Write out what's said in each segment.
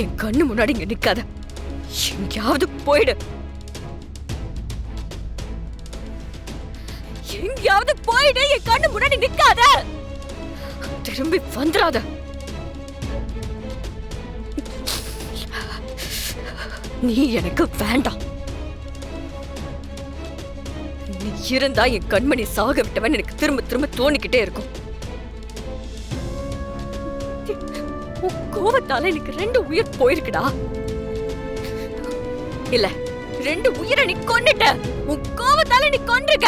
என் கண்ணு முன்னாடி இங்க நிக்காத. எங்கேயாவது போயிடு. எங்கேயாவது போயிடு. என் கண்ணு முன்னாடி நிக்காத. திரும்பி வந்துடாத. நீ எனக்கு வேண்டாம். நீ இருந்தா என் கண்மணி சாக விட்டவன் எனக்கு திரும்ப திரும்ப தோணிக்கிட்டே இருக்கும். உன் கோவத்தால எனக்கு 2 உயிர் போயிருக்குடா. இல்ல, 2 உயிரை நீ கொன்னுட்ட. உன் கோவத்தால நீ கொன்றுக்க.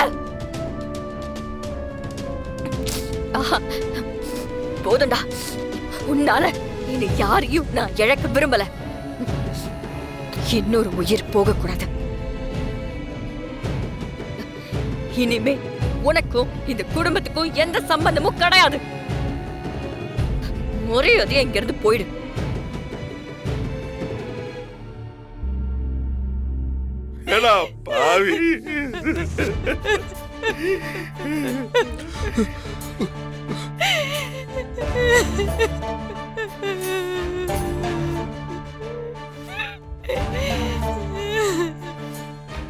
போதும்டா. உன்னால இனி யாரையும் நான் இழக்க விரும்பல. இன்னொரு உயிர் போகக்கூடாது. இனிமே உனக்கும் இந்த குடும்பத்துக்கும் எந்த சம்பந்தமும் கிடையாது. மரியாதையா இங்கிருந்து போயிடு. பாவி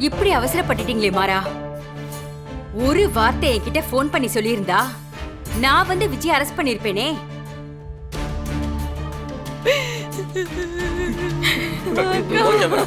இப்படி அவசரப்பட்டுட்டீங்களே மாறா. ஒரு வார்த்தை என்கிட்ட போன் பண்ணி சொல்லியிருந்தா நான் வந்து விஜய் அரெஸ்ட் பண்ணிருப்பேனே. Okay madam.